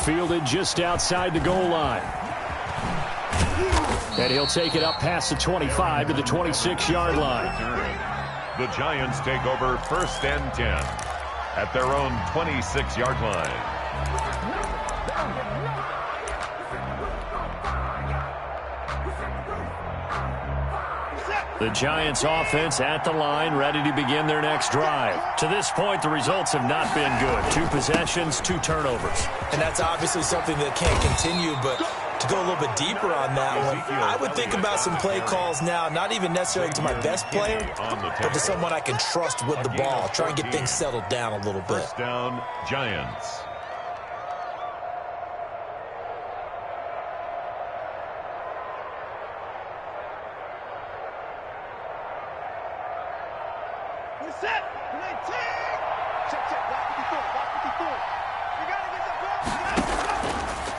Fielded just outside the goal line. And he'll take it up past the 25 to the 26-yard line. The Giants take over 1st and 10 at their own 26-yard line. The Giants offense at the line, ready to begin their next drive. To this point, the results have not been good. 2 possessions, 2 turnovers. And that's obviously something that can't continue, but to go a little bit deeper on that one, I would think about some play calls now, not even necessarily to my best player, but to someone I can trust with the ball. Try and get things settled down a little bit. 1st down, Giants.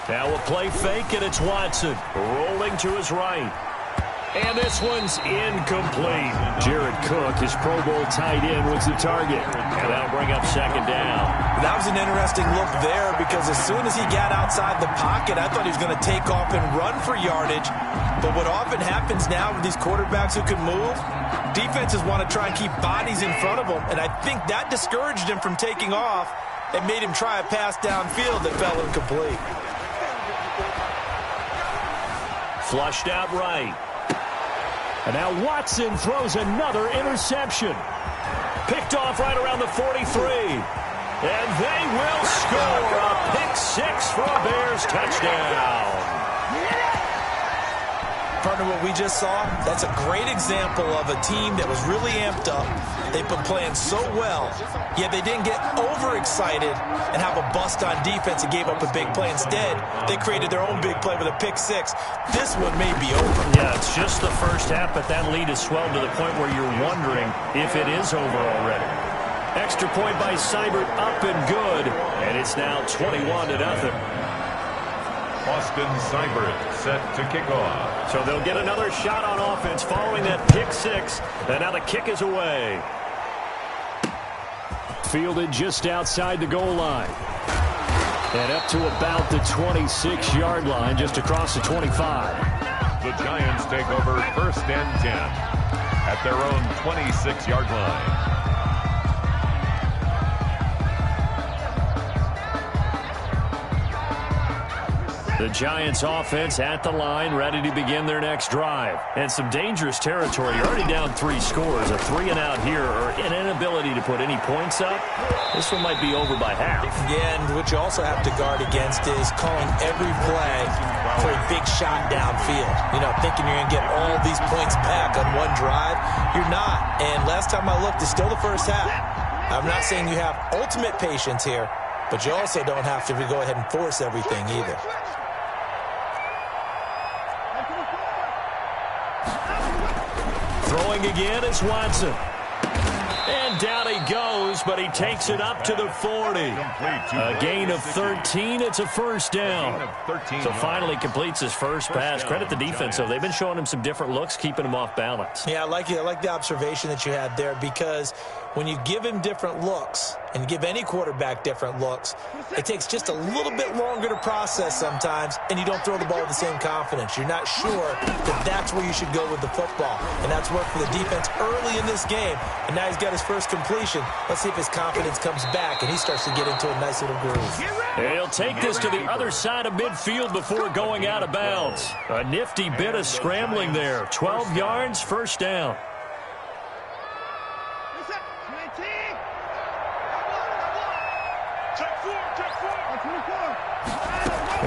Now a play fake, and it's Watson rolling to his right. And this one's incomplete. Jared Cook, his Pro Bowl tight end, was the target. And that'll bring up 2nd down. That was an interesting look there because as soon as he got outside the pocket, I thought he was going to take off and run for yardage. But what often happens now with these quarterbacks who can move, defenses want to try and keep bodies in front of them. And I think that discouraged him from taking off and made him try a pass downfield that fell incomplete. Flushed out right. And now Watson throws another interception. Picked off right around the 43. And they will score a pick 6 for a Bears touchdown. Partner, what we just saw, that's a great example of a team that was really amped up. They've been playing so well, yet they didn't get overexcited and have a bust on defense and gave up a big play. Instead, they created their own big play with a pick 6. This one may be over. Yeah, it's just the first half, but that lead has swelled to the point where you're wondering if it is over already. Extra point by Seibert, up and good, and it's now 21-0. Austin Seibert set to kick off. So they'll get another shot on offense following that pick 6, and now the kick is away. Fielded just outside the goal line. And up to about the 26-yard line, just across the 25. The Giants take over 1st and 10 at their own 26-yard line. The Giants offense at the line, ready to begin their next drive. And some dangerous territory. You're already down 3 scores. A 3-and-out here, or an inability to put any points up. This one might be over by half. Yeah, and what you also have to guard against is calling every play for a big shot downfield. You know, thinking you're going to get all these points back on one drive. You're not. And last time I looked, it's still the first half. I'm not saying you have ultimate patience here, but you also don't have to go ahead and force everything either. Throwing again is Watson. And down he goes, but he takes it up to the 40. A gain of 13. It's a 1st down. So finally completes his first pass. Credit the defense, though. They've been showing him some different looks, keeping him off balance. Yeah, I like the observation that you had there, because when you give him different looks and give any quarterback different looks, it takes just a little bit longer to process sometimes, and you don't throw the ball with the same confidence. You're not sure that that's where you should go with the football, and that's worked for the defense early in this game, and now he's got his first completion. Let's see if his confidence comes back and he starts to get into a nice little groove. He'll take this to the other side of midfield before going out of bounds. A nifty bit of scrambling there. 12 yards, 1st down.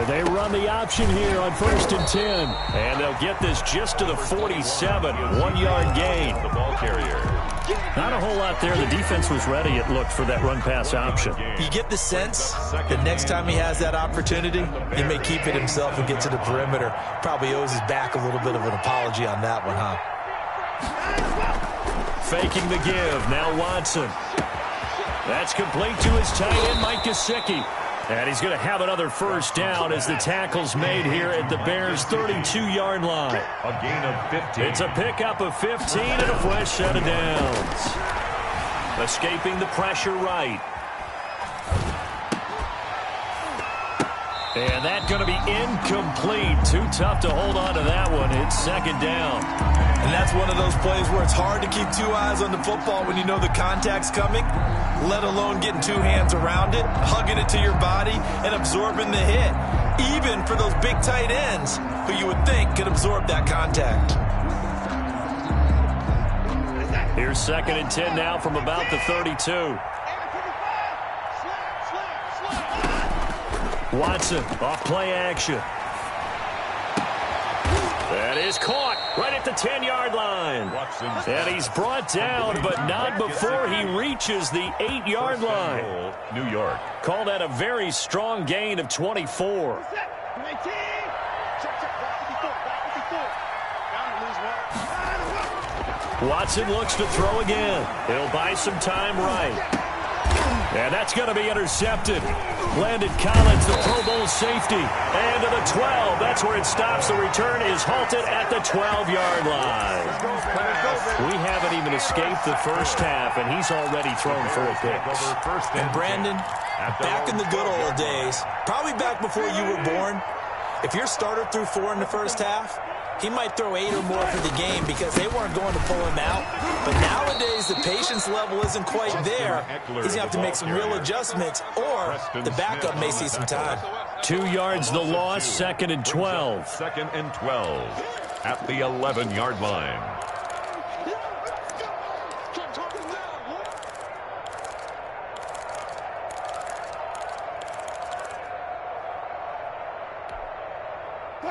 They run the option here on 1st and 10. And they'll get this just to the 47. 1-yard gain. The ball carrier. Not a whole lot there. The defense was ready, it looked, for that run-pass option. You get the sense that next time he has that opportunity, he may keep it himself and get to the perimeter. Probably owes his back a little bit of an apology on that one, huh? Faking the give. Now Watson. That's complete to his tight end, Mike Gesicki. And he's going to have another 1st down as the tackle's made here at the Bears' 32-yard line. A gain of 15. It's a pickup of 15 and a fresh set of downs. Escaping the pressure right. And that's going to be incomplete. Too tough to hold on to that one. It's second down. And that's one of those plays where it's hard to keep two eyes on the football when you know the contact's coming, let alone getting two hands around it, hugging it to your body, and absorbing the hit, even for those big tight ends who you would think could absorb that contact. Here's second and 10 now from about the 32. Watson off play action. That is caught right at the 10-yard line. And he's brought down, but not before he reaches the 8-yard line. New York. Called that a very strong gain of 24. Watson looks to throw again. He'll buy some time right. And that's going to be intercepted. Landon Collins, the Pro Bowl safety. And to the 12. That's where it stops. The return is halted at the 12-yard line. We haven't even escaped the first half, and he's already thrown 4 picks. And Brandon, back in the good old days, probably back before you were born, if your starter threw 4 in the first half, he might throw 8 or more for the game because they weren't going to pull him out. But nowadays, the patience level isn't quite there. He's going to have to make some real adjustments, or the backup may see some time. 2 yards the loss, second and 12. Second and 12 at the 11-yard line.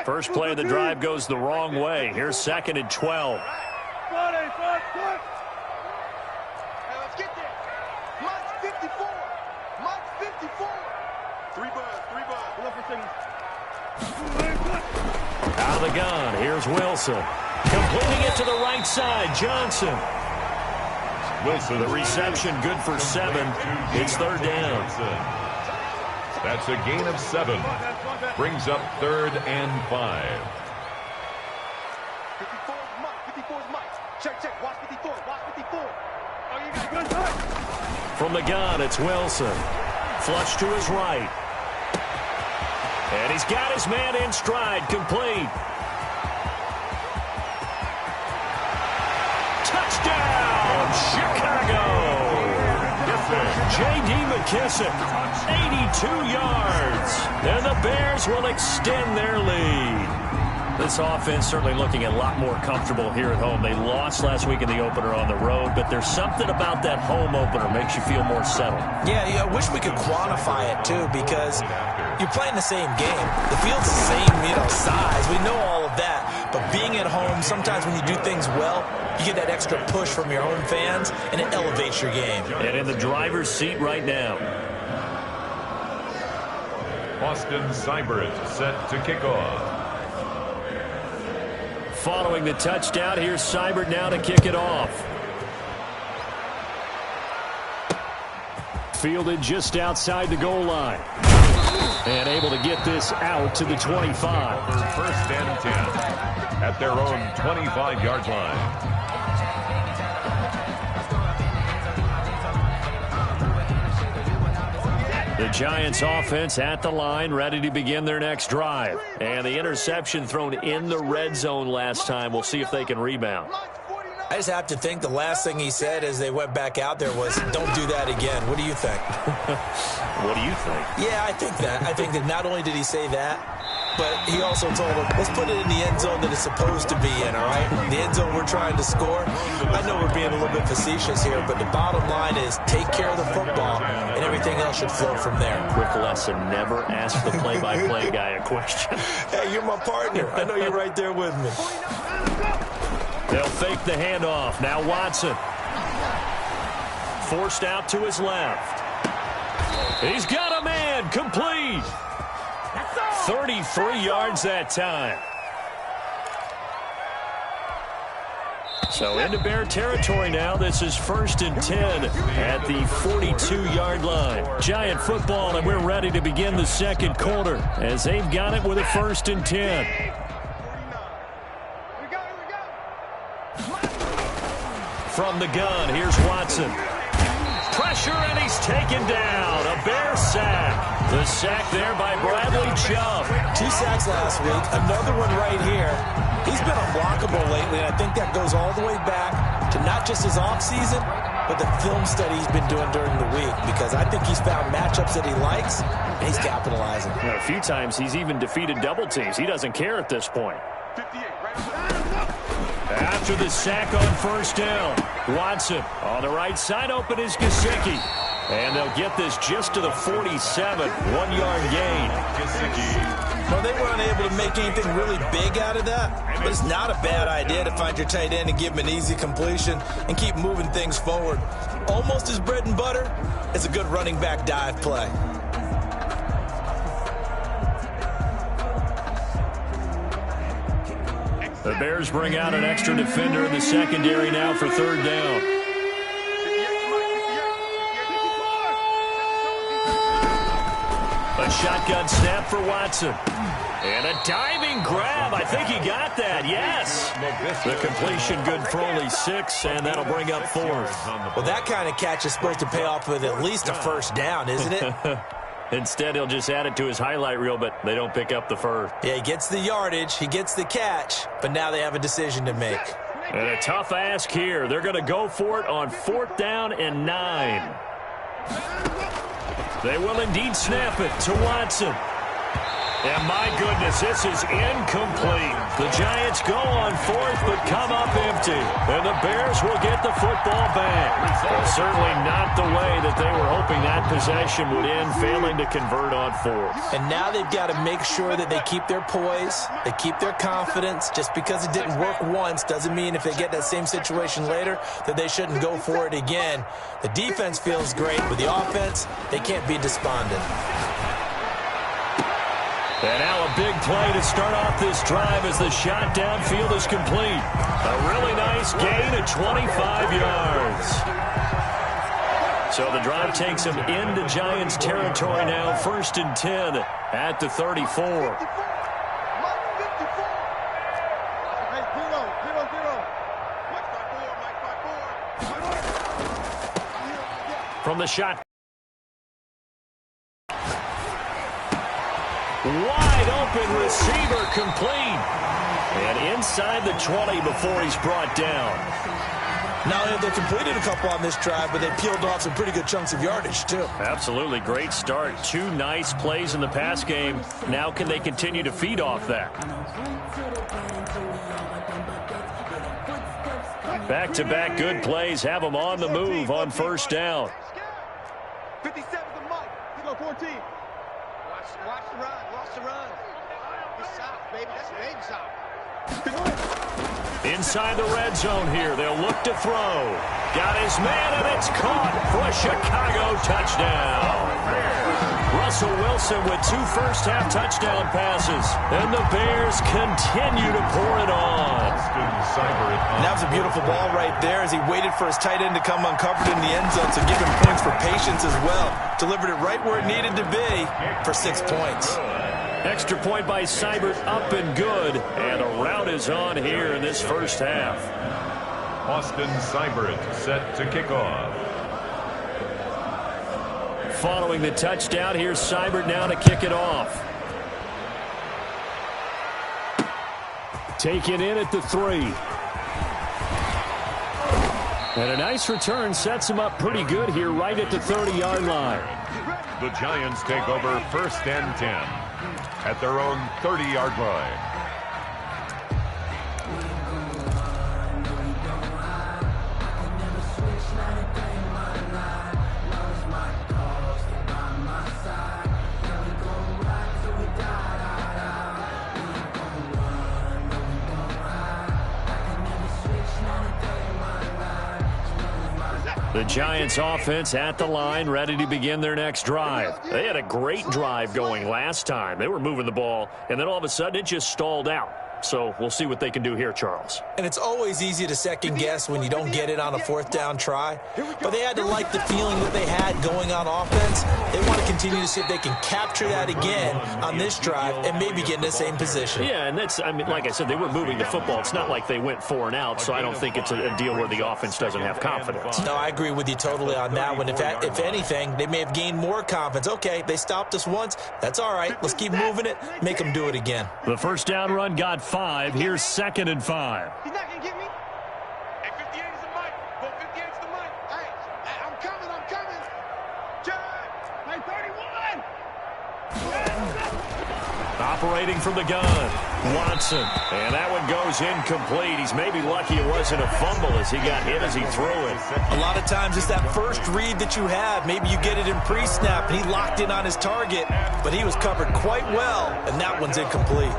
First play of the drive goes the wrong way. Here's second and 12. Hey, let's get there. Mike's 54. Mike's 54. 3 buds. Out of the gun. Here's Wilson. Completing it to the right side. Johnson. Wilson. The reception good for 7. It's third down. That's a gain of 7. Brings up 3rd and 5. 54 is Mike. 54 is Mike. Check. Watch 54. Watch 54. Oh, you got good touch. From the gun, it's Wilson. Flush to his right. And he's got his man in stride. Complete. Touchdown, Chicago. J.D. McKissick, 82 yards. And the Bears will extend their lead. This offense certainly looking a lot more comfortable here at home. They lost last week in the opener on the road, but there's something about that home opener makes you feel more settled. Yeah, I wish we could quantify it, too, because you're playing the same game. The field's the same, size. We know all of that. But being at home, sometimes when you do things well, you get that extra push from your own fans, and it elevates your game. And in the driver's seat right now. Austin Seibert set to kick off. Following the touchdown, here's Seibert now to kick it off. Fielded just outside the goal line. And able to get this out to the 25. First and 10 at their own 25-yard line. The Giants offense at the line, ready to begin their next drive. And the interception thrown in the red zone last time. We'll see if they can rebound. I just have to think the last thing he said as they went back out there was, don't do that again. What do you think? What do you think? Yeah, I think that. I think that not only did he say that, but he also told him, let's put it in the end zone that it's supposed to be in, all right? The end zone we're trying to score. I know we're being a little bit facetious here, but the bottom line is take care of the football, and everything else should flow from there. Quick lesson, never ask the play-by-play guy a question. Hey, you're my partner. I know you're right there with me. They'll fake the handoff. Now Watson. Forced out to his left. He's got a man. Complete. 33 yards that time. So into Bear territory now. This is 1st and 10 at the 42-yard line. Giant football, and we're ready to begin the second quarter as they've got it with a 1st and 10. From the gun, here's Watson. Pressure, and he's taken down. A Bear sack. The sack there by Bradley Chubb. 2 sacks last week. Another one right here. He's been unblockable lately, and I think that goes all the way back to not just his offseason, but the film study he's been doing during the week, because I think he's found matchups that he likes, and he's capitalizing. A few times he's even defeated double teams. He doesn't care at this point. After the sack on first down, Watson on the right side, open is Gesicki. And they'll get this just to the 47, 1-yard gain. Well, they were unable to make anything really big out of that, but it's not a bad idea to find your tight end and give him an easy completion and keep moving things forward. Almost his bread and butter is a good running back dive play. The Bears bring out an extra defender in the secondary now for third down. A shotgun snap for Watson. And a diving grab. I think he got that. Yes. The completion good for only 6, and that'll bring up 4th. Well, that kind of catch is supposed to pay off with at least a first down, isn't it? Instead, he'll just add it to his highlight reel, but they don't pick up the first. Yeah, he gets the yardage, he gets the catch, but now they have a decision to make. And a tough ask here. They're going to go for it on 4th down and 9. They will indeed snap it to Watson. And my goodness, this is incomplete. The Giants go on 4th, but come up empty. And the Bears will get the football back. Well, certainly not the way that they were hoping that possession would end, failing to convert on 4th. And now they've got to make sure that they keep their poise, they keep their confidence. Just because it didn't work once doesn't mean if they get that same situation later that they shouldn't go for it again. The defense feels great. With the offense, they can't be despondent. And now a big play to start off this drive as the shot downfield is complete. A really nice gain of 25 yards. So the drive takes them into Giants territory now. 1st and 10 at the 34. From the shot. Wide open receiver complete. And inside the 20 before he's brought down. Not only have they completed a couple on this drive, but they peeled off some pretty good chunks of yardage, too. Absolutely. Great start. 2 nice plays in the pass game. Now can they continue to feed off that? Back-to-back good plays have them on the move on 1st down. 57's the mark. You go 14. Watch the run. Watch the run. It's soft, baby. That's a baby soft. Inside the red zone here. They'll look to throw. Got his man, and it's caught for a Chicago touchdown. Russell Wilson with 2 first-half touchdown passes. And the Bears continue to pour it on. And that was a beautiful ball right there as he waited for his tight end to come uncovered in the end zone, so give him points for patience as well. Delivered it right where it needed to be for 6 points. Extra point by Seibert, up and good. And a rout is on here in this first half. Austin Seibert set to kick off. Following the touchdown, here's Seibert now to kick it off. Taken in at the 3. And a nice return sets him up pretty good here right at the 30-yard line. The Giants take over 1st and 10 at their own 30-yard line. The Giants offense at the line, ready to begin their next drive. They had a great drive going last time. They were moving the ball, and then all of a sudden it just stalled out. So we'll see what they can do here, Charles. And it's always easy to second guess when you don't get it on a fourth down try. But they had to like the feeling that they had going on offense. They want to continue to see if they can capture that again on this drive and maybe get in the same position. Yeah, and that's, I mean, like I said, they were moving the football. It's not like they went 4 and out, so I don't think it's a deal where the offense doesn't have confidence. No, I agree with you totally on that one. If anything, they may have gained more confidence. Okay, they stopped us once. That's all right. Let's keep moving it. Make them do it again. The first down run got 5. Here's 2nd and 5. He's not going to get me. Hey, 58 is the mic. Go 58 is the mic. Hey, I'm coming. John. Hey, 31. Operating from the gun, Watson. And that one goes incomplete. He's maybe lucky it wasn't a fumble as he got hit as he threw it. A lot of times it's that first read that you have. Maybe you get it in pre-snap, and he locked in on his target, but he was covered quite well, and that one's incomplete.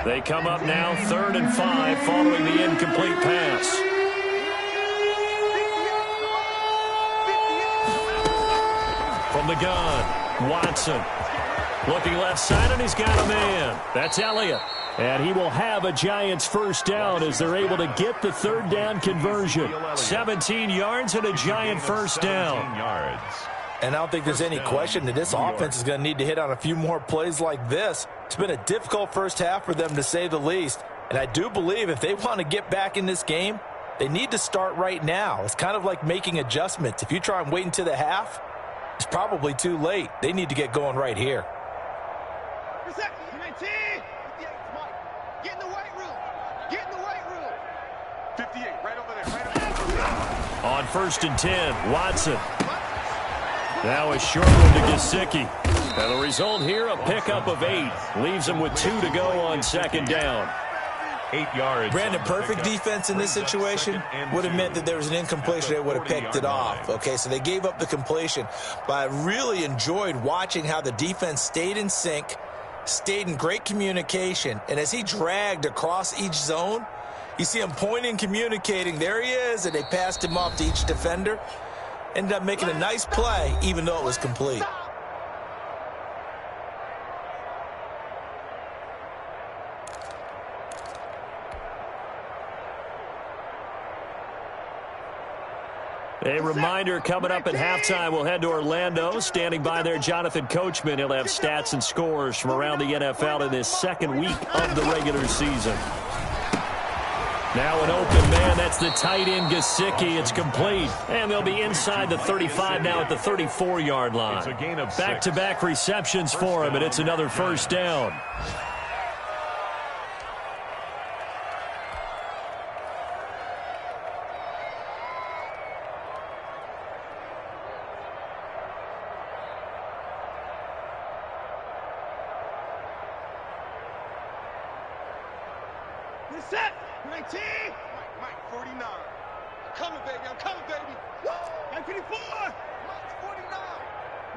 They come up now 3rd and 5 following the incomplete pass. From the gun, Watson. Looking left side, and he's got a man. That's Elliott. And he will have a Giants first down as they're able to get the 3rd down conversion. 17 yards and a Giant first down. And I don't think there's any question that this offense is going to need to hit on a few more plays like this. It's been a difficult first half for them, to say the least. And I do believe if they want to get back in this game, they need to start right now. It's kind of like making adjustments. If you try and wait until the half, it's probably too late. They need to get going right here. Get in the weight room. Get in the weight room. 58, right over there. On 1st and 10, Watson. Now a short one to Gesicki. And the result here, a pickup of 8. Leaves them with 2 to go on 2nd down. 8 yards. Brandon, perfect defense in this situation would have meant that there was an incompletion. They would have picked it off. Okay, so they gave up the completion. But I really enjoyed watching how the defense stayed in sync, stayed in great communication. And as he dragged across each zone, you see him pointing, communicating. There he is, and they passed him off to each defender. Ended up making a nice play, even though it was complete. A reminder coming up at halftime, we'll head to Orlando. Standing by there, Jonathan Coachman. He'll have stats and scores from around the NFL in this 2nd week of the regular season. Now an open man, that's the tight end Gesicki. It's complete. And they'll be inside the 35 now at the 34-yard line. It's a gain of 6. Back-to-back receptions for him, and it's another first down. Set. 19. Mike, 49. I'm coming, baby. Woo! Mike, 54. Mike's 49.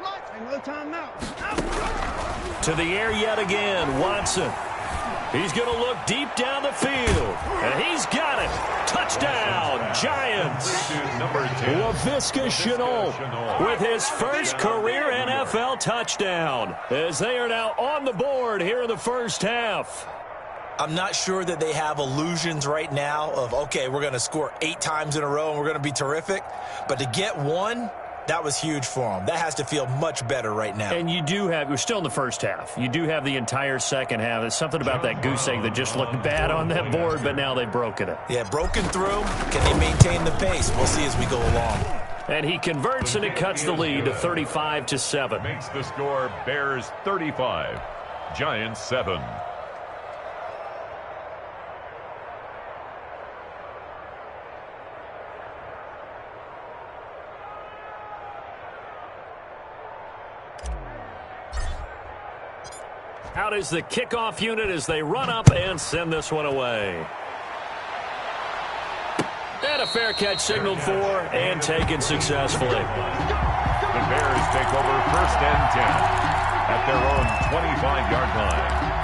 Mike's another time now. To the air yet again, Watson. He's going to look deep down the field. And he's got it. Touchdown, Giants. Laviska Shenault with his first career NFL touchdown, as they are now on the board here in the first half. I'm not sure that they have illusions right now of, okay, we're going to score 8 times in a row and we're going to be terrific. But to get one, that was huge for them. That has to feel much better right now. And you do have, we're still in the first half. You do have the entire second half. There's something about that goose egg that just looked bad on that board, but now they've broken it. Yeah, broken through. Can they maintain the pace? We'll see as we go along. And he converts, and it cuts the lead to 35-7. Makes the score Bears 35, Giants 7. Out is the kickoff unit as they run up and send this one away. And a fair catch signaled for and taken successfully. The Bears take over 1st and 10. at their own 25-yard line.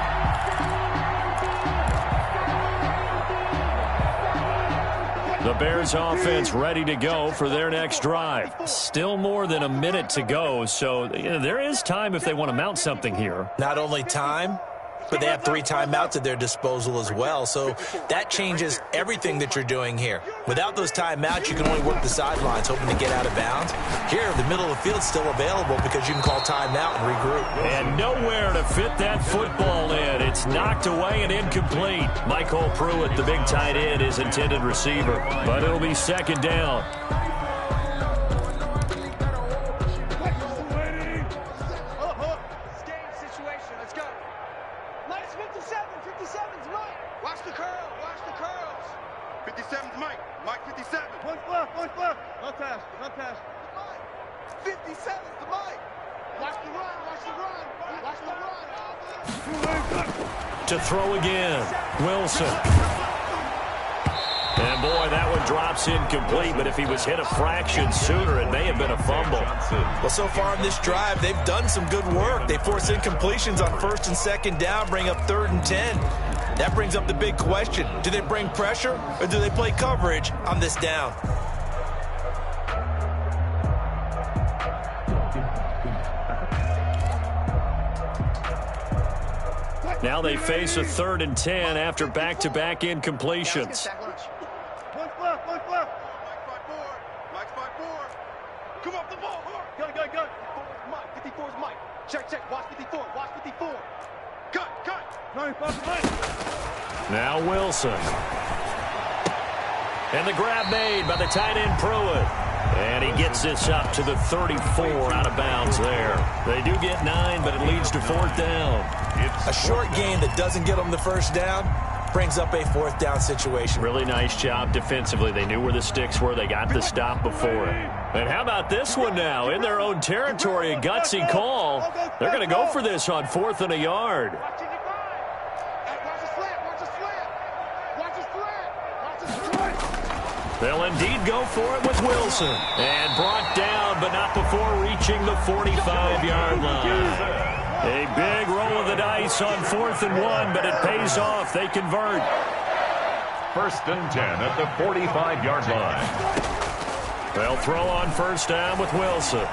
The Bears offense ready to go for their next drive. Still more than a minute to go, so there is time if they want to mount something here. Not only time, but they have 3 timeouts at their disposal as well, so that changes everything that you're doing here. Without those timeouts, you can only work the sidelines, hoping to get out of bounds. Here, the middle of the field's still available because you can call timeout and regroup. And nowhere to fit that football in. It's knocked away and incomplete. Michael Pruitt, the big tight end, is intended receiver, but it'll be second down. To throw again, Wilson. And boy, that one drops incomplete, but if he was hit a fraction sooner, it may have been a fumble. Well, so far in this drive, they've done some good work. They force incompletions on 1st and 2nd down, bring up 3rd and 10. That brings up the big question. Do they bring pressure or do they play coverage on this down? Now they face a 3rd and 10 after back-to-back incompletions. Come up the ball. Go. 54 is Mike. Check. Watch 54. Watch 54. Cut. Now Wilson. And the grab made by the tight end Pruitt. And he gets this up to the 34 out of bounds there. They do get 9, but it leads to 4th down. A short gain that doesn't get them the 1st down brings up a 4th down situation. Really nice job defensively. They knew where the sticks were. They got the stop before it. And how about this one now? In their own territory, a gutsy call. They're going to go for this on 4th and a yard. They'll indeed go for it with Wilson. And brought down, but not before reaching the 45-yard line. A big roll of the dice on 4th and 1, but it pays off. They convert. 1st and 10 at the 45-yard line. They'll throw on 1st down with Wilson.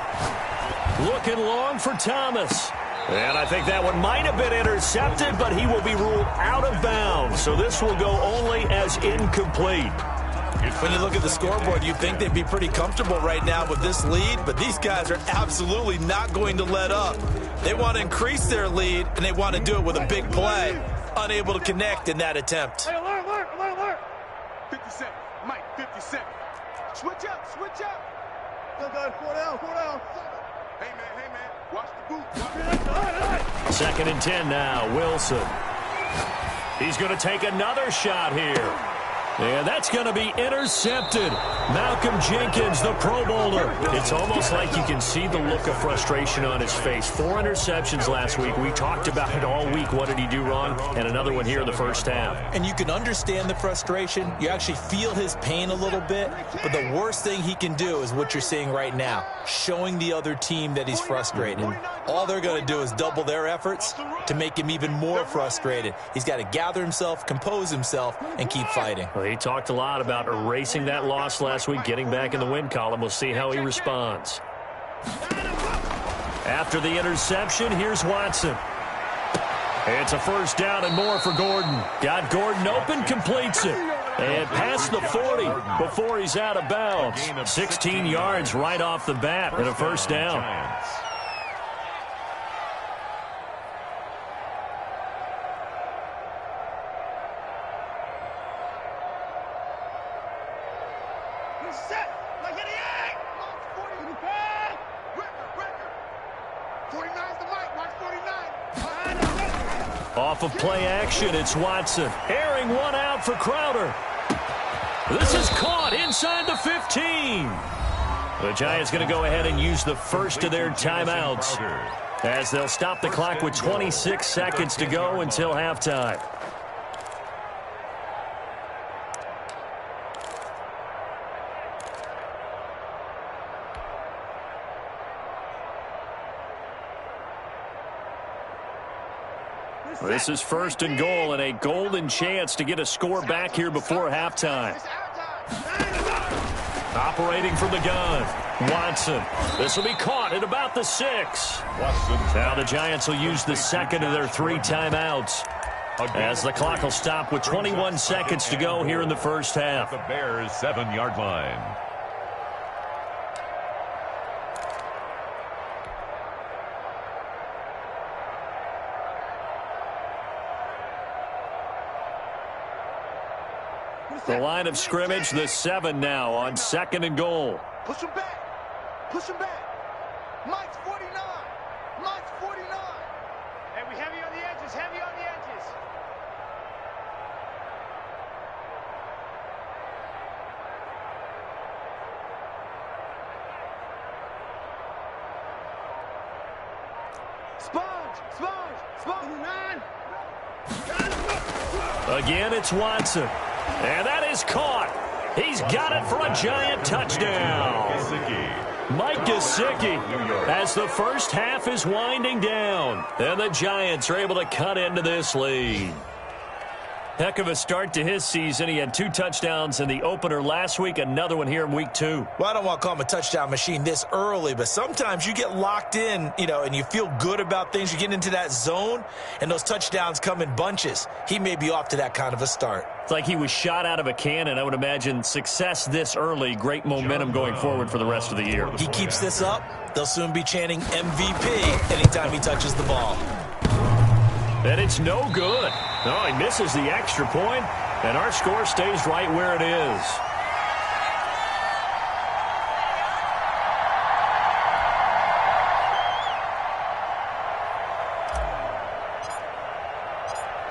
Looking long for Thomas. And I think that one might have been intercepted, but he will be ruled out of bounds. So this will go only as incomplete. When you look at the scoreboard, you'd think they'd be pretty comfortable right now with this lead, but these guys are absolutely not going to let up. They want to increase their lead, and they want to do it with a big play. Unable to connect in that attempt. Hey, alert. 57. Mike, 57. Switch up. Go, 4 down. Hey, man. Watch the boot. 2nd and 10 now, Wilson. He's going to take another shot here. And that's going to be intercepted. Malcolm Jenkins, the Pro Bowler. It's almost like you can see the look of frustration on his face. 4 interceptions last week. We talked about it all week. What did he do wrong? And another one here in the 1st half. And you can understand the frustration. You actually feel his pain a little bit. But the worst thing he can do is what you're seeing right now, showing the other team that he's frustrated. All they're going to do is double their efforts to make him even more frustrated. He's got to gather himself, compose himself, and keep fighting. Well, he talked a lot about erasing that loss last week, getting back in the win column. We'll see how he responds. After the interception, here's Watson. It's a 1st down and more for Gordon. Got Gordon open, completes it. And past the 40 before he's out of bounds. 16 yards right off the bat and a 1st down. Off of play action, it's Watson. Airing one out for Crowder. This is caught inside the 15. The Giants going to go ahead and use the first of their timeouts as they'll stop the clock with 26 seconds to go until halftime. This is first and goal and a golden chance to get a score back here before halftime. Operating from the gun, Watson. This will be caught at about the 6. Now the Giants will use the second of their 3 timeouts, as the clock will stop with 21 seconds to go here in the first half. The Bears' 7-yard line. The line of scrimmage, the 7 now on second and goal. Push him back. Push him back. Mike's 49. Mike's 49. Hey, we heavy on the edges. Heavy on the edges. Sponge. 9. Again, it's Watson. And that is caught. He's got it for a Giant touchdown. Mike Gesicki, as the first half is winding down. And the Giants are able to cut into this lead. Heck of a start to his season. He had 2 touchdowns in the opener last week, another one here in week 2. Well, I don't want to call him a touchdown machine this early, but sometimes you get locked in, and you feel good about things. You get into that zone, and those touchdowns come in bunches. He may be off to that kind of a start. It's like he was shot out of a cannon. I would imagine success this early, great momentum going forward for the rest of the year. He keeps this up, they'll soon be chanting MVP anytime he touches the ball. And it's no good. No, he misses the extra point, and our score stays right where it is.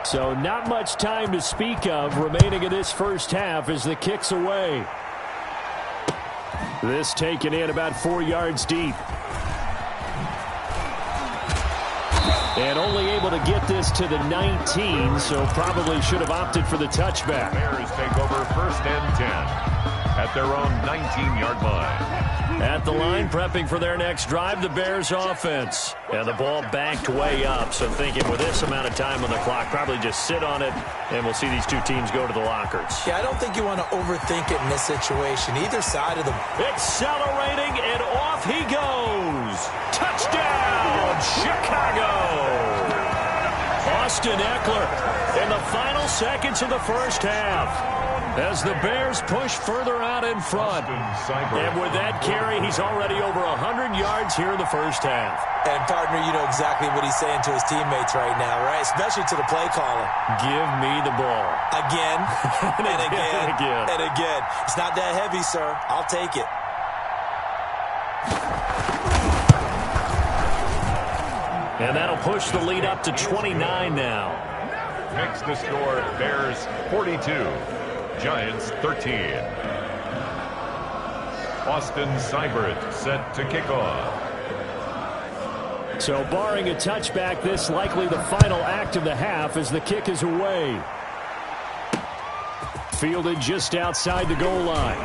So not much time to speak of remaining in this first half as the kick's away. This taken in about 4 yards deep. And only able to get this to the 19, so probably should have opted for the touchback. Bears take over first and 10 at their own 19-yard line. At the line, prepping for their next drive, the Bears offense. And the ball backed way up, so thinking with this amount of time on the clock, probably just sit on it, and we'll see these two teams go to the lockers. Yeah, I don't think you want to overthink it in this situation. Either side of the... Accelerating, and off he goes. Touchdown, Chicago! Austin Eckler in the final seconds of the first half as the Bears push further out in front. And with that carry, he's already over 100 yards here in the first half. And, partner, you know exactly what he's saying to his teammates right now, right? Especially to the play caller. Give me the ball. Again, and again, and again. and again. It's not that heavy, sir. I'll take it. And that'll push the lead up to 29 now. Makes the score Bears 42, Giants 13. Austin Seibert set to kick off. So barring a touchback, this likely the final act of the half as the kick is away. Fielded just outside the goal line.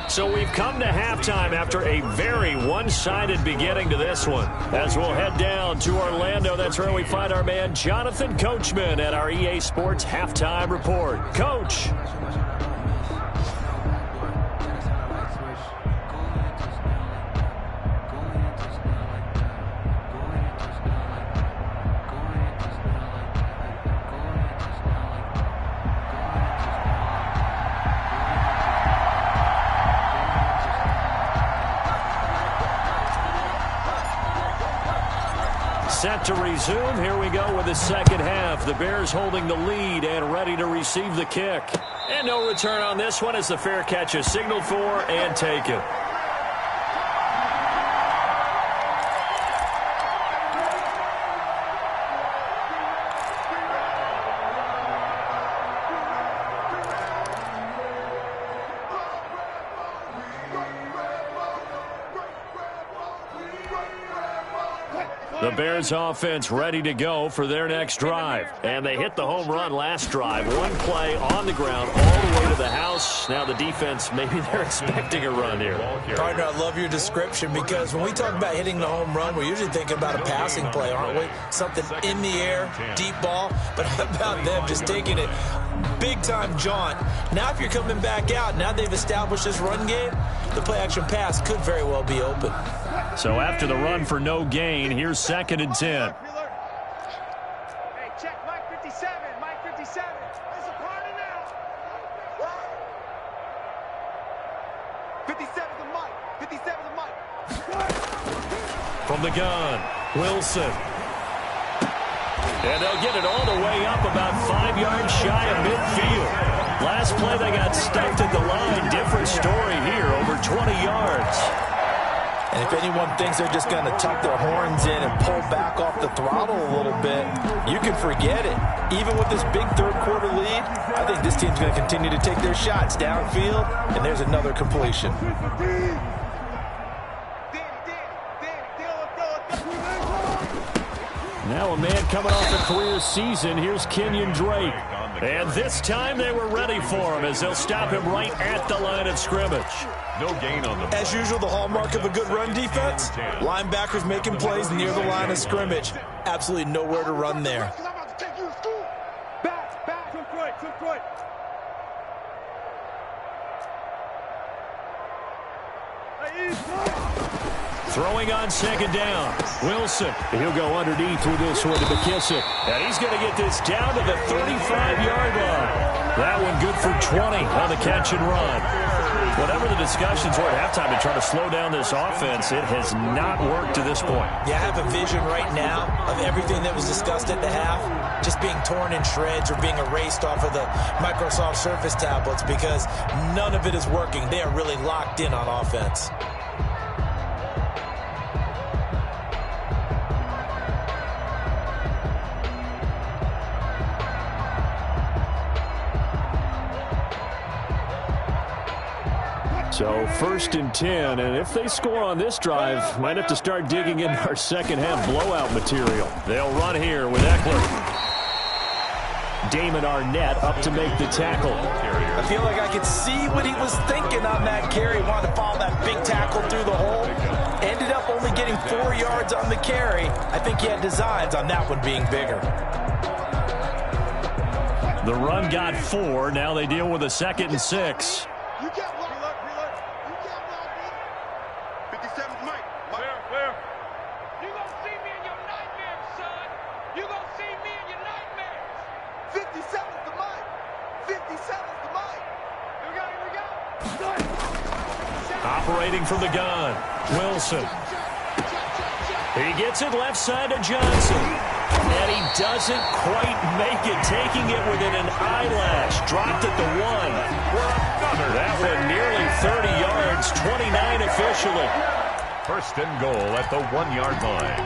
So we've come to halftime after a very one-sided beginning to this one. As we'll head down to Orlando, that's where we find our man Jonathan Coachman at our EA Sports Halftime Report. Coach. Set to resume. Here we go with the second half. The Bears holding the lead and ready to receive the kick. And no return on this one as the fair catch is signaled for and taken. The Bears offense ready to go for their next drive. And they hit the home run last drive. One play on the ground all the way to the house. Now the defense, maybe they're expecting a run here. Partner, I love your description because when we talk about hitting the home run, we're usually thinking about a passing play, aren't we? Something in the air, deep ball. But how about them just taking it big-time jaunt? Now if you're coming back out, now they've established this run game, the play-action pass could very well be open. So after the run for no gain, here's 2nd and 10. Hey, check Mike 57. Mike 57. There's a party now. 57 to Mike. 57 to Mike. From the gun, Wilson. And they'll get it all the way up about 5 yards shy of midfield. Last play they got stuffed at the line. Different story here, over 20 yards. And if anyone thinks they're just going to tuck their horns in and pull back off the throttle a little bit, you can forget it. Even with this big third-quarter lead, I think this team's going to continue to take their shots downfield, and there's another completion. Now a man coming off a career season. Here's Kenyon Drake. And this time they were ready for him as they'll stop him right at the line of scrimmage. No gain on the play. As usual, the hallmark of a good run defense, linebackers making plays near the line of scrimmage. Absolutely nowhere to run there. Back. Took right. Throwing on 2nd down. Wilson. He'll go underneath with this one to McKissick. And he's going to get this down to the 35-yard line. That one good for 20 on the catch and run. Whatever the discussions were at halftime to try to slow down this offense, it has not worked to this point. Yeah, I have a vision right now of everything that was discussed at the half just being torn in shreds or being erased off of the Microsoft Surface tablets because none of it is working. They are really locked in on offense. So 1st and 10, and if they score on this drive, might have to start digging into our second half blowout material. They'll run here with Eckler. Damon Arnett up to make the tackle. I feel like I could see what he was thinking on that carry. Wanted to follow that big tackle through the hole. Ended up only getting 4 yards on the carry. I think he had designs on that one being bigger. The run got 4. Now they deal with a 2nd and 6. You can't block. You can't block me. 57 to Mike. Where? You gonna see me in your nightmares, son. You gonna see me in your nightmares. 57 to Mike. 57 to Mike. Here we go. Operating from the gun, Wilson. He gets it left side to Johnson. And he doesn't quite make it, taking it within an eyelash. Dropped at the 1. That one nearly 30 yards, 29 officially. 1st and goal at the 1-yard line.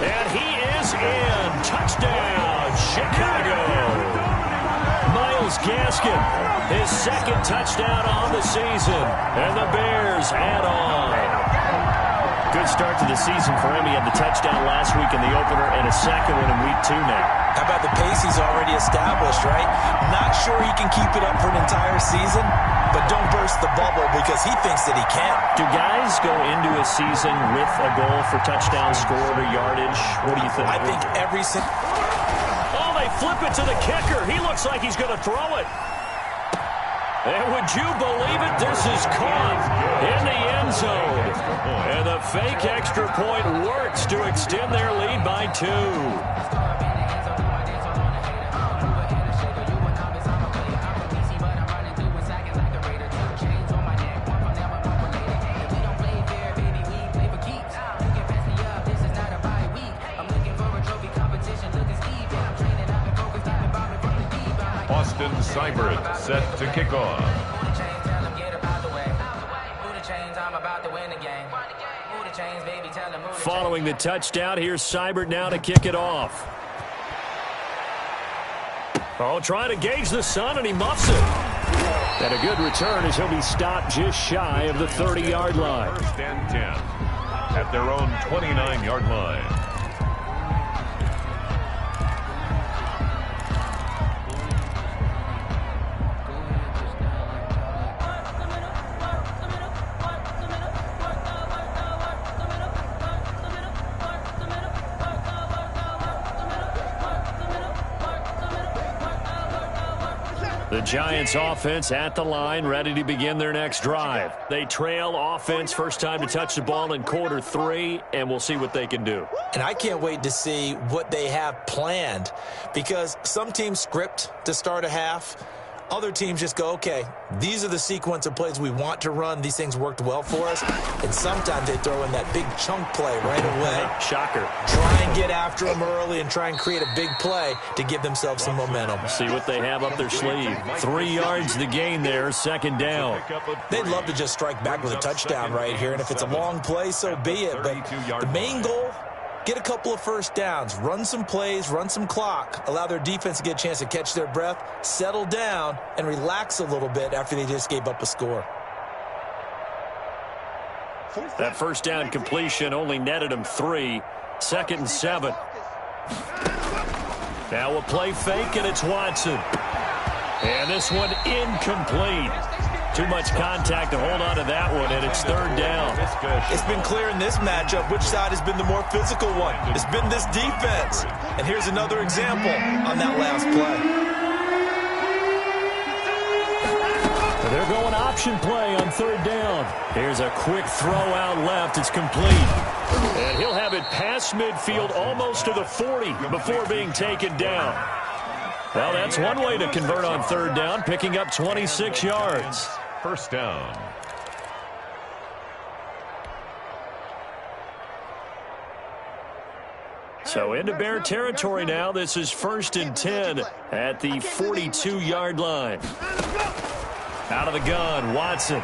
And he is in. Touchdown, Chicago. Myles Gaskin, his 2nd touchdown on the season. And the Bears add on. Good start to the season for him. He had the touchdown last week in the opener and a 2nd one in week 2 now. How about the pace he's already established, right? Not sure he can keep it up for an entire season, but don't burst the bubble because he thinks that he can. Do guys go into a season with a goal for touchdown scored or yardage? What do you think? I think every single... Oh, they flip it to the kicker. He looks like he's going to throw it. And would you believe it? This is caught in the end zone. And the fake extra point works to extend their lead by 2. Seibert set to kick off. Following the touchdown, here's Seibert now to kick it off. Oh, trying to gauge the sun, and he muffs it. And a good return as he'll be stopped just shy of the 30-yard line. First and 10 at their own 29-yard line. The Giants offense at the line, ready to begin their next drive. They trail offense, first time to touch the ball in quarter 3, and we'll see what they can do. And I can't wait to see what they have planned, because some teams script to start a half. Other teams just go, okay, these are the sequence of plays we want to run. These things worked well for us. And sometimes they throw in that big chunk play right away. Shocker. Try and get after them early and try and create a big play to give themselves some momentum. See what they have up their sleeve. 3 yards the gain there, second down. They'd love to just strike back with a touchdown right here. And if it's a long play, so be it. But the main goal, get a couple of first downs, run some plays, run some clock, allow their defense to get a chance to catch their breath, settle down, and relax a little bit after they just gave up a score. That first down completion only netted him 3. Second and 7. Now a play fake, and it's Watson. And this one incomplete. Too much contact to hold on to that one, and it's third down. It's been clear in this matchup which side has been the more physical one. It's been this defense. And here's another example on that last play. They're going option play on third down. Here's a quick throw out left. It's complete. And he'll have it past midfield almost to the 40 before being taken down. Well, that's one way to convert on third down, picking up 26 yards. First down. So into Bear territory now. This is first and 10 at the 42-yard line. Out of the gun, Watson.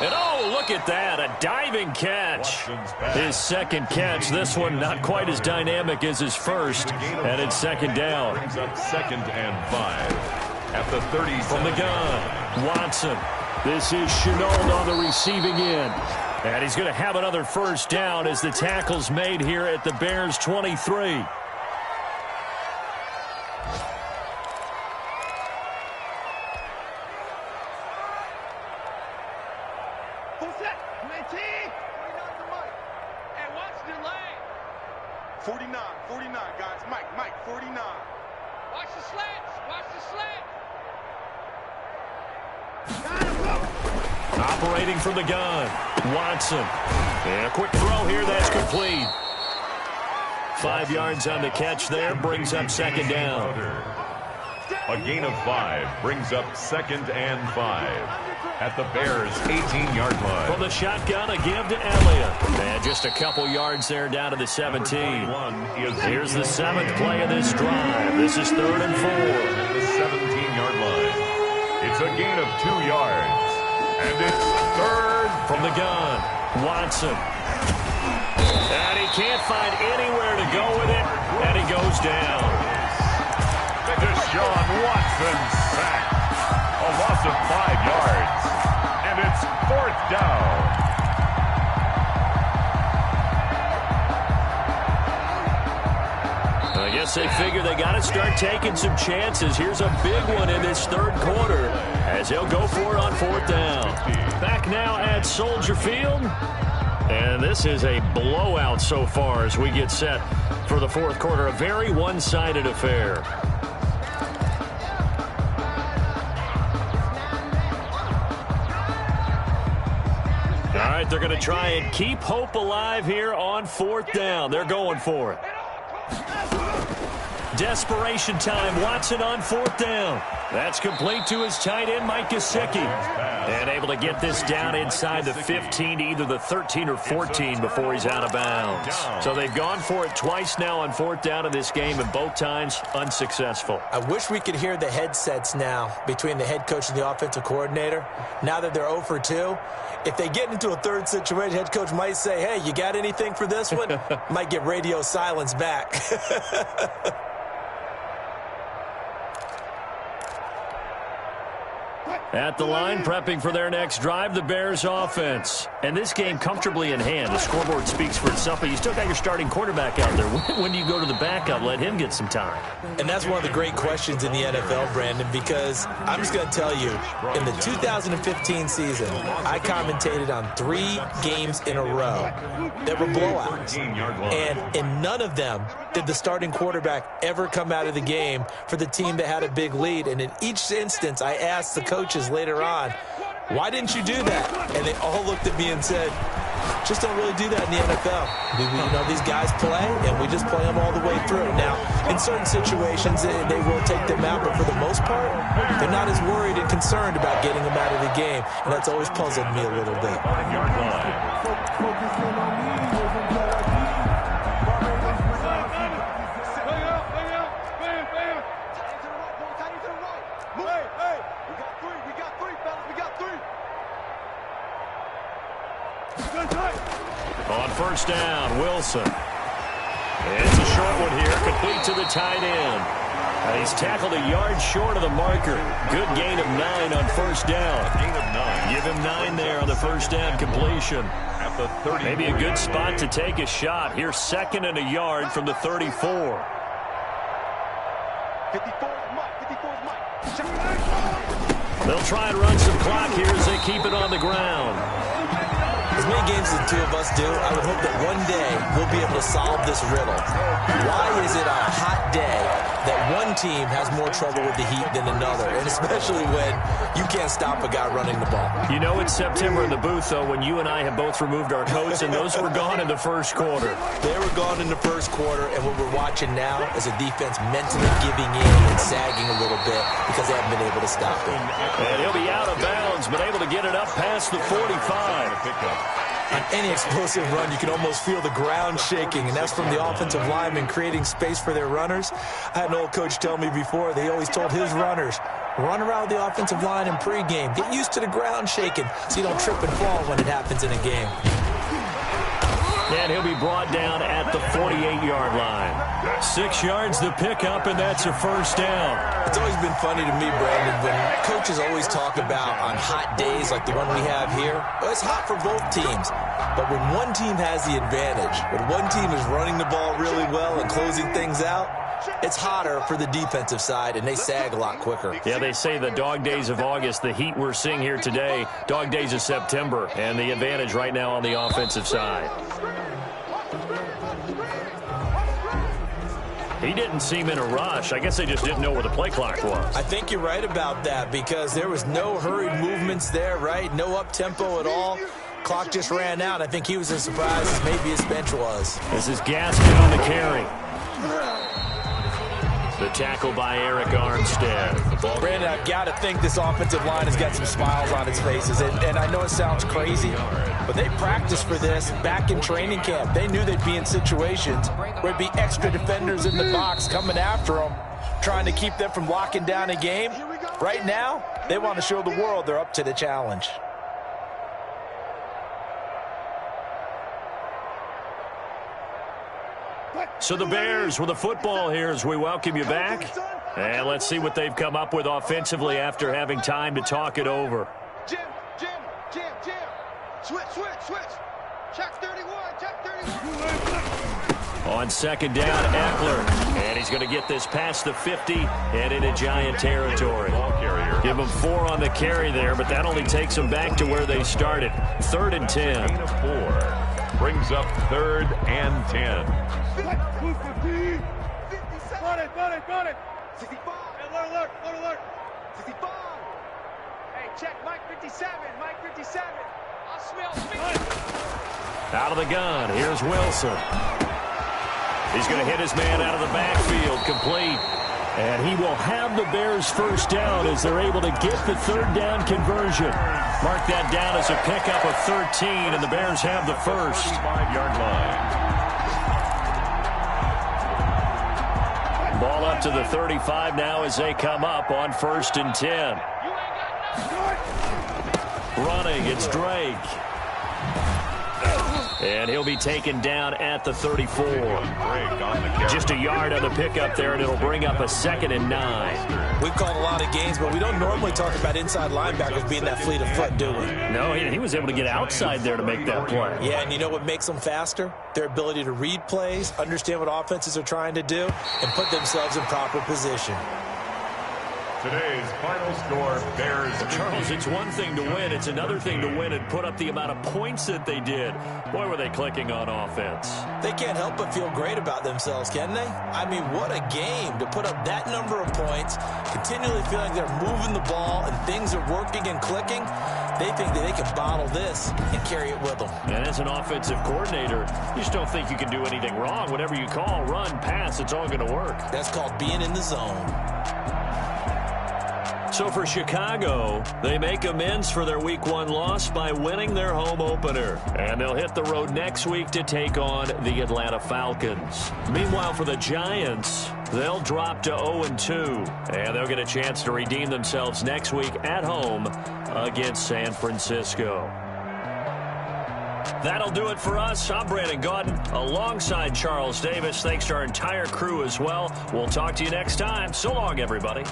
And oh, look at that, a diving catch. His second catch, this one not quite as dynamic as his first, and it's second down. Brings up second and 5 at the 30. From the gun, Watson. This is Chenault on the receiving end. And he's going to have another first down as the tackle's made here at the Bears' 23. Hey, watch the lane. 49, guys. Mike, 49. Watch the slants. Watch the slant. Operating from the gun, Watson. And a quick throw here, that's complete. 5 yards on the catch there, brings up second down. A gain of 5 brings up second and 5 at the Bears' 18-yard line. From the shotgun, a give to Elliott. And just a couple yards there down to the 17. Here's the 7th play of this drive. This is third and 4. At the 17-yard line. It's a gain of 2 yards. And it's third. From the gun, Watson. And he can't find anywhere to go with it. And he goes down. Deshaun Watson sacked. A loss of 5 yards. And it's fourth down. I guess they figure they got to start taking some chances. Here's a big one in this third quarter as he'll go for it on fourth down. Back now at Soldier Field. And this is a blowout so far as we get set for the fourth quarter. A very one-sided affair. All right, they're going to try and keep hope alive here on fourth down. They're going for it. Desperation time. Watson on fourth down. That's complete to his tight end, Mike Gesicki. And able to get this down inside the 15 to either the 13 or 14 before he's out of bounds. So they've gone for it twice now on fourth down in this game, and both times unsuccessful. I wish we could hear the headsets now between the head coach and the offensive coordinator. Now that they're 0 for 2, if they get into a third situation, head coach might say, hey, you got anything for this one? Might get radio silence back. At the line, prepping for their next drive, the Bears offense. And this game comfortably in hand. The scoreboard speaks for itself, but you still got your starting quarterback out there. When do you go to the backup? Let him get some time. And that's one of the great questions in the NFL, Brandon, because I'm just going to tell you, in the 2015 season, I commentated on 3 games in a row that were blowouts. And in none of them did the starting quarterback ever come out of the game for the team that had a big lead. And in each instance, I asked the coaches later on, why didn't you do that? And they all looked at me and said, just don't really do that in the NFL. You know, these guys play, and we just play them all the way through. Now, in certain situations, they will take them out, but for the most part, they're not as worried and concerned about getting them out of the game, and that's always puzzled me a little bit. On first down, Wilson. It's a short one here, complete to the tight end. And he's tackled a yard short of the marker. Good gain of 9 on first down. Gain of 9. Give him 9 there on the first down completion. At the 30. Maybe a good spot to take a shot. Here's 2nd and a yard from the 34. 54 is Mike. 54 is Mike. They'll try and run some clock here as they keep it on the ground. As many games as the two of us do, I would hope that one day we'll be able to solve this riddle. Why is it on a hot day that one team has more trouble with the heat than another, and especially when you can't stop a guy running the ball? You know it's September in the booth, though, when you and I have both removed our coats, and those were gone in the first quarter. They were gone in the first quarter, and what we're watching now is a defense mentally giving in and sagging a little bit because they haven't been able to stop it. And he'll be out of bounds, but able to get it up past the 45. On any explosive run, you can almost feel the ground shaking, and that's from the offensive linemen creating space for their runners. I had an old coach tell me before, they always told his runners, run around the offensive line in pregame. Get used to the ground shaking so you don't trip and fall when it happens in a game. And he'll be brought down at the 48-yard line. 6 yards the pickup, and that's a first down. It's always been funny to me, Brandon, when coaches always talk about on hot days like the one we have here, well, it's hot for both teams. But when one team has the advantage, when one team is running the ball really well and closing things out, it's hotter for the defensive side, and they sag a lot quicker. Yeah, they say the dog days of August, the heat we're seeing here today, dog days of September, and the advantage right now on the offensive side. He didn't seem in a rush. I guess they just didn't know where the play clock was. I think you're right about that because there was no hurried movements there, right? No up-tempo at all. Clock just ran out. I think he was as surprised as maybe his bench was. This is Gaskin on the carry. The tackle by Eric Armstead. Brandon, I've got to think this offensive line has got some smiles on its faces. And I know it sounds crazy, but they practiced for this back in training camp. They knew they'd be in situations where there'd be extra defenders in the box coming after them, trying to keep them from locking down a game. Right now, they want to show the world they're up to the challenge. So the Bears with the football here as we welcome you back. And let's see what they've come up with offensively after having time to talk it over. Jim. Switch. Check 31, check 31. On second down, Eckler. And he's going to get this past the 50 and into Giant territory. Give them 4 on the carry there, but that only takes them back to where they started. 3rd and 10. Gain of 4 brings up 3rd and 10. 55. Alert. 65. Hey, check Mike 57. I'll smell speed. Out of the gun, here's Wilson. He's going to hit his man out of the backfield, complete. And he will have the Bears first down as they're able to get the 3rd down conversion. Mark that down as a pickup of 13, and the Bears have the first. 5-yard line. Ball up to the 35 now as they come up on 1st and 10. Running, it's Drake. And he'll be taken down at the 34. Just a yard on the pickup there, and it'll bring up a 2nd and 9. We've called a lot of games, but we don't normally talk about inside linebackers being that fleet of foot, do we? No, he was able to get outside there to make that play. Yeah, and you know what makes them faster? Their ability to read plays, understand what offenses are trying to do, and put themselves in proper position. Today's final score, Bears. Charles, it's one thing to win. It's another thing to win and put up the amount of points that they did. Boy, were they clicking on offense. They can't help but feel great about themselves, can they? I mean, what a game to put up that number of points, continually feeling they're moving the ball and things are working and clicking. They think that they can bottle this and carry it with them. And as an offensive coordinator, you just don't think you can do anything wrong. Whatever you call, run, pass, it's all going to work. That's called being in the zone. So for Chicago, they make amends for their Week 1 loss by winning their home opener. And they'll hit the road next week to take on the Atlanta Falcons. Meanwhile, for the Giants, they'll drop to 0-2. And they'll get a chance to redeem themselves next week at home against San Francisco. That'll do it for us. I'm Brandon Gaudin alongside Charles Davis. Thanks to our entire crew as well. We'll talk to you next time. So long, everybody.